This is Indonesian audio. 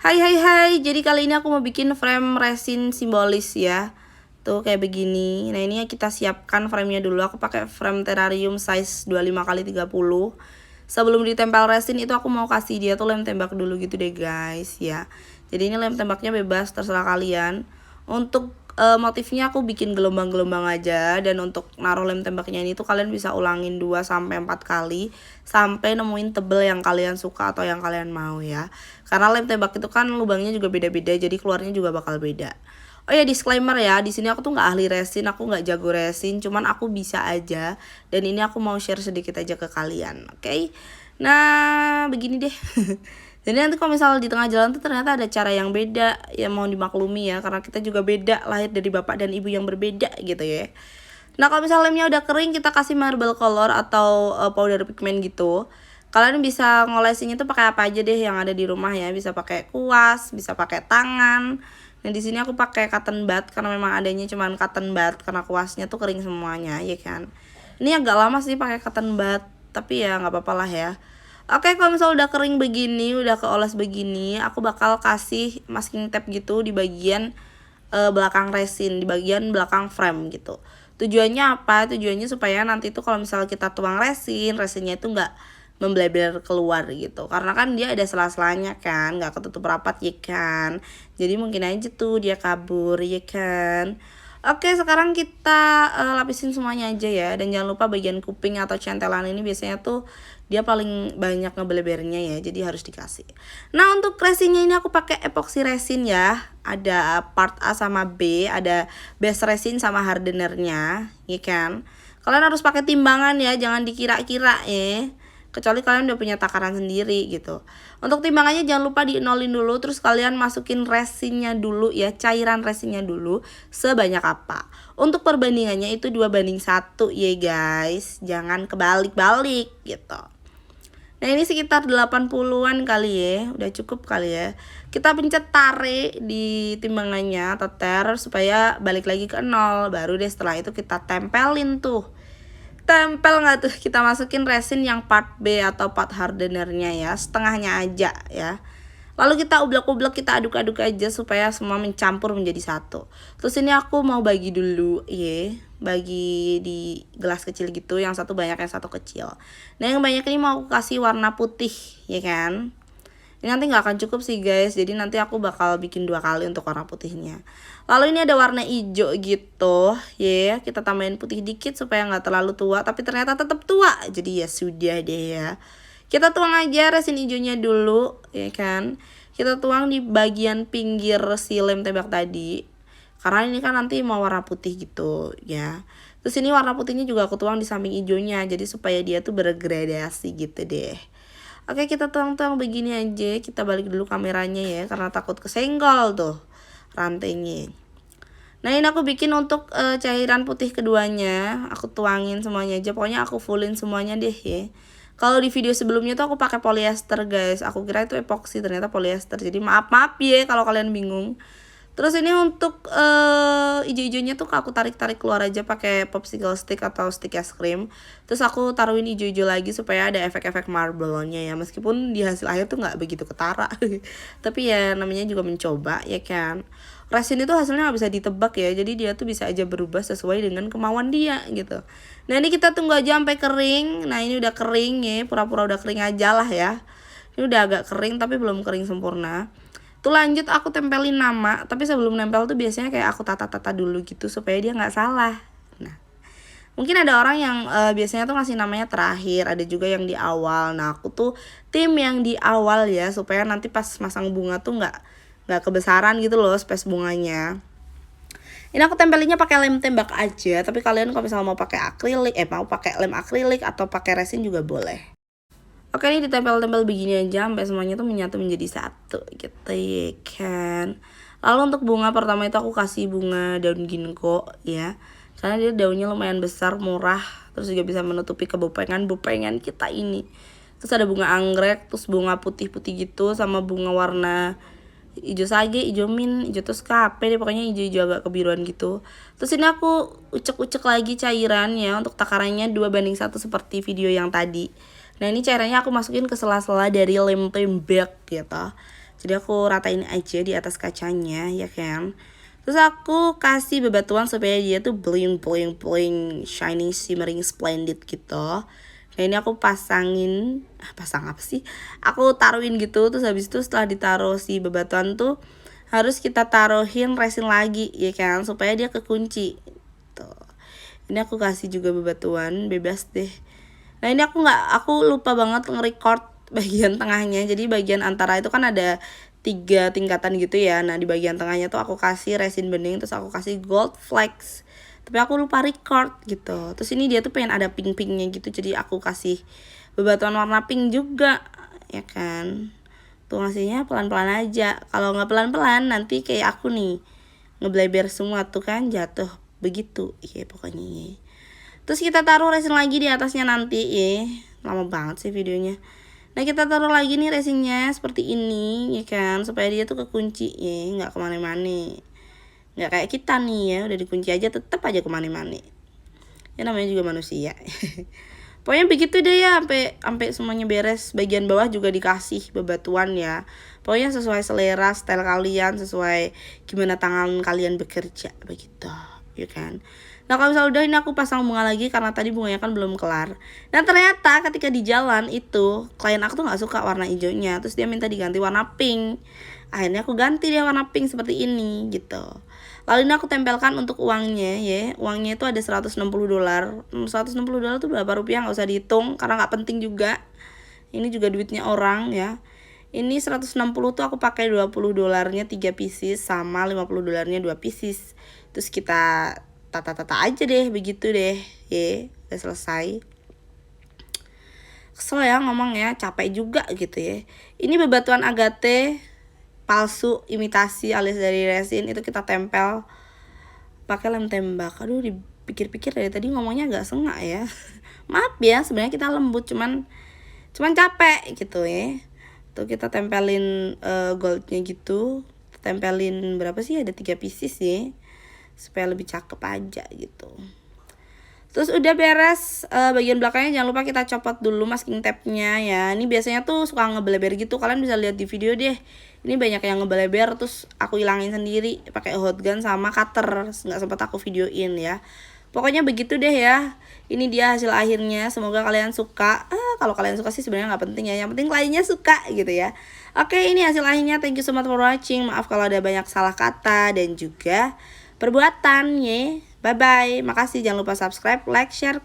Hai, jadi kali ini aku mau bikin frame resin simbolis ya. Tuh kayak begini. Nah, ini kita siapkan framenya dulu. Aku pakai frame terrarium size 25x30. Sebelum ditempel resin itu aku mau kasih dia tuh lem tembak dulu gitu deh guys ya. Jadi ini lem tembaknya bebas, terserah kalian. Untuk motifnya aku bikin gelombang-gelombang aja, dan untuk naruh lem tembaknya ini tuh kalian bisa ulangin 2 sampai 4 kali sampai nemuin tebel yang kalian suka atau yang kalian mau ya. Karena lem tembak itu kan lubangnya juga beda-beda, jadi keluarnya juga bakal beda. Oh ya, disclaimer ya, di sini aku tuh nggak ahli resin, aku nggak jago resin, cuman aku bisa aja, dan ini aku mau share sedikit aja ke kalian, oke? Nah, begini deh. Jadi nanti kalau misal di tengah jalan tuh ternyata ada cara yang beda, ya mau dimaklumi ya, karena kita juga beda, lahir dari bapak dan ibu yang berbeda gitu ya. Nah, kalau misal lemnya udah kering, kita kasih marble color atau powder pigment gitu. Kalian bisa ngolesinnya tuh pakai apa aja deh yang ada di rumah ya, bisa pakai kuas, bisa pakai tangan. Nah, di sini aku pakai cotton bud karena memang adanya cuman cotton bud karena kuasnya tuh kering semuanya, ya kan. Ini agak lama sih pakai cotton bud, tapi ya nggak apa-apa lah ya. Oke, kalau misalnya udah kering begini, udah keoles begini, aku bakal kasih masking tape gitu di bagian belakang resin, di bagian belakang frame gitu. Tujuannya apa? Tujuannya supaya nanti tuh kalau misalnya kita tuang resinnya itu nggak membleber keluar gitu. Karena kan dia ada sela-selanya kan, nggak ketutup rapat ya kan. Jadi mungkin aja tuh dia kabur ya kan. Oke, sekarang kita lapisin semuanya aja ya. Dan jangan lupa bagian kuping atau centelan ini biasanya tuh dia paling banyak ngebelebernya ya, jadi harus dikasih. Nah, untuk resinnya ini aku pakai epoxy resin ya. Ada part A sama B, ada base resin sama hardenernya, ya kan. Kalian harus pakai timbangan ya, jangan dikira-kira ya. Kecuali kalian udah punya takaran sendiri gitu. Untuk timbangannya jangan lupa dienolin dulu, terus kalian masukin resinnya dulu ya, cairan resinnya dulu sebanyak apa. Untuk perbandingannya itu 2:1 ya guys, jangan kebalik-balik gitu. Nah, ini sekitar 80-an kali ya, udah cukup kali ya. Kita pencet tarik di timbangannya, teter supaya balik lagi ke 0. Baru deh setelah itu kita tempelin tuh. Tempel nggak tuh, kita masukin resin yang part B atau part hardenernya ya, setengahnya aja ya. Lalu kita ublek-ublek, kita aduk-aduk aja supaya semua mencampur menjadi satu. Terus ini aku mau bagi dulu ya, bagi di gelas kecil gitu, yang satu banyak yang satu kecil. Nah, yang banyak ini mau aku kasih warna putih ya kan. Ini nanti nggak akan cukup sih guys, jadi nanti aku bakal bikin 2 kali untuk warna putihnya. Lalu ini ada warna hijau gitu ya, kita tambahin putih dikit supaya nggak terlalu tua tapi ternyata tetap tua, jadi ya sudah deh ya. Kita tuang aja resin hijaunya dulu ya kan, kita tuang di bagian pinggir si lem tembak tadi, karena ini kan nanti mau warna putih gitu ya. Terus ini warna putihnya juga aku tuang di samping hijaunya, jadi supaya dia tuh bergradasi gitu deh. Oke, kita tuang-tuang begini aja. Kita balik dulu kameranya ya, karena takut kesenggol tuh rantainya. Nah, ini aku bikin untuk cairan putih keduanya. Aku tuangin semuanya aja. Pokoknya aku fullin semuanya deh ya. Kalau di video sebelumnya tuh aku pakai polyester guys. Aku kira itu epoxy, ternyata polyester. Jadi maaf ya kalau kalian bingung. Terus ini untuk ijo-ijonya tuh aku tarik-tarik keluar aja pakai popsicle stick atau stick es krim. Terus aku taruhin ijo-ijo lagi supaya ada efek-efek marble-nya ya. Meskipun di hasil akhir tuh nggak begitu ketara. Tapi ya namanya juga mencoba ya kan. Resin itu hasilnya nggak bisa ditebak ya. Jadi dia tuh bisa aja berubah sesuai dengan kemauan dia gitu. Nah, ini kita tunggu aja sampai kering. Nah, ini udah kering ya. Pura-pura udah kering aja lah ya. Ini udah agak kering tapi belum kering sempurna. Tuh lanjut aku tempelin nama, tapi sebelum nempel tuh biasanya kayak aku tata-tata dulu gitu supaya dia nggak salah. Nah, mungkin ada orang yang biasanya tuh ngasih namanya terakhir, ada juga yang di awal. Nah, aku tuh tim yang di awal ya, supaya nanti pas masang bunga tuh nggak kebesaran gitu loh space bunganya. Ini aku tempelinnya pakai lem tembak aja, tapi kalian kalau misalnya mau pakai akrilik, mau pakai lem akrilik atau pakai resin juga boleh. Oke, ini ditempel-tempel begini aja sampai semuanya tuh menyatu menjadi satu gitu ya kan. Lalu untuk bunga pertama itu aku kasih bunga daun ginkgo ya, karena dia daunnya lumayan besar, murah, terus juga bisa menutupi kebupengan kita ini. Terus ada bunga anggrek, terus bunga putih-putih gitu, sama bunga warna hijau sage, hijau mint, hijau toskape deh, pokoknya hijau-hijau agak kebiruan gitu. Terus ini aku ucek-ucek lagi cairan ya, untuk takarannya 2:1 seperti video yang tadi. Nah, ini cairannya aku masukin ke sela-sela dari lem tembak gitu. Jadi aku ratain aja di atas kacanya ya kan. Terus aku kasih bebatuan supaya dia tuh bling bling bling, shining, shimmering, splendid gitu. Nah ini aku pasangin, pasang apa sih? Aku taruhin gitu, terus habis itu setelah ditaruh si bebatuan tuh harus kita taruhin resin lagi ya kan, supaya dia kekunci. Tuh. Ini aku kasih juga bebatuan, bebas deh. Nah ini aku lupa banget nge-record bagian tengahnya. Jadi bagian antara itu kan ada 3 tingkatan gitu ya. Nah di bagian tengahnya tuh aku kasih resin bening, terus aku kasih gold flakes. Tapi aku lupa record gitu. Terus ini dia tuh pengen ada pink-pinknya gitu, jadi aku kasih bebatuan warna pink juga ya kan. Tuh ngasihnya pelan-pelan aja. Kalau nggak pelan-pelan nanti kayak aku nih, ngebleber semua tuh kan, jatuh begitu. Iya pokoknya. Terus kita taruh resin lagi di atasnya nanti ya. Lama banget sih videonya. Nah kita taruh lagi nih resinnya seperti ini ya kan, supaya dia tuh kekunci ya, nggak kemana-mana. Nggak kayak kita nih ya, udah dikunci aja tetap aja kemana-mana. Ya namanya juga manusia. Pokoknya begitu deh ya, sampai semuanya beres. Bagian bawah juga dikasih bebatuan ya. Pokoknya sesuai selera, style kalian, sesuai gimana tangan kalian bekerja begitu ya kan. Nah kalau misalnya udah, ini aku pasang bunga lagi karena tadi bunganya kan belum kelar. Dan ternyata ketika di jalan itu klien aku tuh nggak suka warna hijaunya, terus dia minta diganti warna pink. Akhirnya aku ganti dia warna pink seperti ini gitu. Lalu ini aku tempelkan untuk uangnya ya. Uangnya itu ada $160. $160 tuh berapa rupiah nggak usah dihitung karena nggak penting juga. Ini juga duitnya orang ya. Ini 160 tuh aku pakai $20-nya 3 pieces sama $50-nya 2 pieces. Terus kita tata-tata aja deh begitu deh ya, udah selesai. Kesel ya ngomong ya, capek juga gitu ya. Ini bebatuan agate palsu imitasi alias dari resin, itu kita tempel pakai lem tembak. Aduh dipikir-pikir dari tadi ngomongnya agak sengak ya. Maaf ya, sebenarnya kita lembut, cuman capek gitu ya. Tuh kita tempelin goldnya gitu, tempelin berapa sih, ada 3 pieces ya, supaya lebih cakep aja gitu. Terus udah beres bagian belakangnya, jangan lupa kita copot dulu masking tape-nya ya. Ini biasanya tuh suka ngebeleber gitu, kalian bisa lihat di video deh. Ini banyak yang ngebeleber, terus aku hilangin sendiri pakai hot gun sama cutter, nggak sempat aku videoin ya. Pokoknya begitu deh ya. Ini dia hasil akhirnya, semoga kalian suka. Kalau kalian suka sih sebenarnya nggak penting ya, yang penting kliennya suka gitu ya. Oke, ini hasil akhirnya. Thank you so much for watching. Maaf kalau ada banyak salah kata dan juga perbuatan ya. Bye bye. Makasih, jangan lupa subscribe, like, share,